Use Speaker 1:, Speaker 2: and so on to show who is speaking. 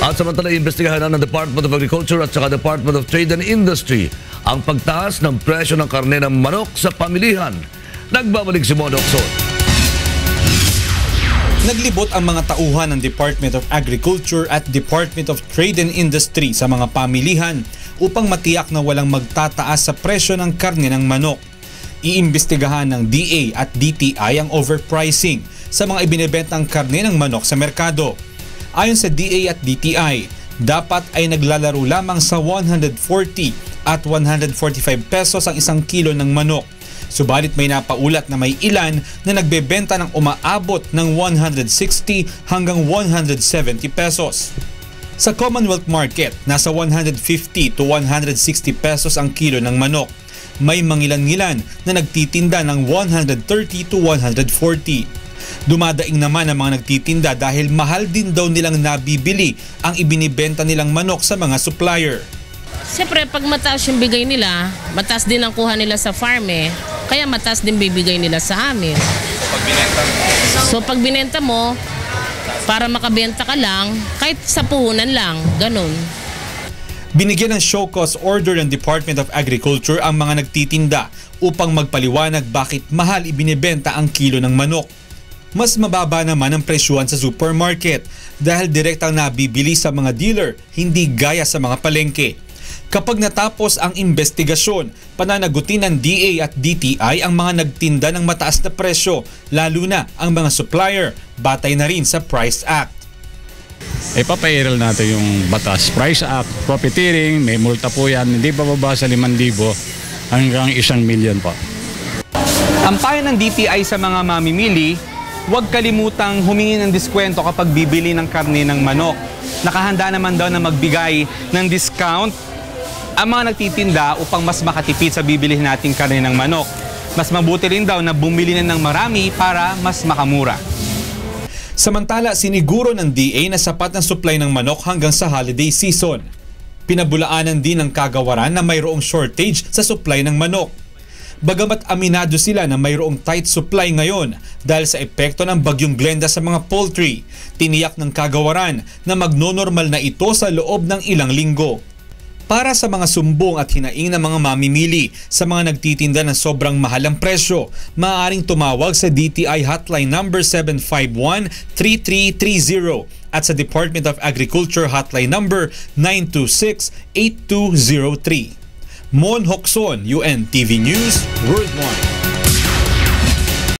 Speaker 1: At samantala, imbestigahan na ng Department of Agriculture at saka Department of Trade and Industry ang pagtaas ng presyo ng karne ng manok sa pamilihan. Nagbabalik si Mon Hocson.
Speaker 2: Naglibot ang mga tauhan ng Department of Agriculture at Department of Trade and Industry sa mga pamilihan upang matiyak na walang magtataas sa presyo ng karne ng manok. Iimbestigahan ng DA at DTI ang overpricing sa mga ibinebentang karne ng manok sa merkado. Ayon sa DA at DTI, dapat ay naglalaro lamang sa 140 at 145 pesos ang isang kilo ng manok. Subalit may napaulat na may ilan na nagbebenta ng umaabot ng 160 hanggang 170 pesos. Sa Commonwealth Market, nasa 150 to 160 pesos ang kilo ng manok. May mangilan-ngilan na nagtitinda ng 130 to 140. Dumadaing naman ang mga nagtitinda dahil mahal din daw nilang nabibili ang ibinibenta nilang manok sa mga supplier.
Speaker 3: Siyempre, pag mataas yung bigay nila, mataas din ang kuha nila sa farm eh. Kaya mataas din bibigay nila sa amin. So pag binenta mo, para makabenta ka lang, kahit sa puhunan lang, ganun.
Speaker 2: Binigyan ng show cause order ng Department of Agriculture ang mga nagtitinda upang magpaliwanag bakit mahal ibinibenta ang kilo ng manok. Mas mababa naman ang presyuhan sa supermarket dahil direktang nabibili sa mga dealer, hindi gaya sa mga palengke. Kapag natapos ang investigasyon, pananagutin ng DA at DTI ang mga nagtinda ng mataas na presyo, lalo na ang mga supplier, batay na rin sa Price Act.
Speaker 4: Ipapairal natin yung batas, Price Act, profiteering, may multa po yan, hindi bababa sa 5,000 hanggang 1 milyon po.
Speaker 5: Ang payo ng DTI sa mga mamimili, huwag kalimutang humingi ng diskwento kapag bibili ng karne ng manok. Nakahanda naman daw na magbigay ng discount ang mga nagtitinda upang mas makatipid sa bibilihin nating karne ng manok. Mas mabuti rin daw na bumili na ng marami para mas makamura.
Speaker 2: Samantala, siniguro ng DA na sapat ng supply ng manok hanggang sa holiday season. Pinabulaanan din ng kagawaran na mayroong shortage sa supply ng manok. Bagamat aminado sila na mayroong tight supply ngayon dahil sa epekto ng bagyong Glenda sa mga poultry, tiniyak ng kagawaran na magnonormal na ito sa loob ng ilang linggo. Para sa mga sumbong at hinaing ng mga mamimili sa mga nagtitinda ng sobrang mahalang presyo, maaaring tumawag sa DTI hotline number 751-3330 at sa Department of Agriculture hotline number 926-8203. Mon Hocson, UNTV News, Worldwide.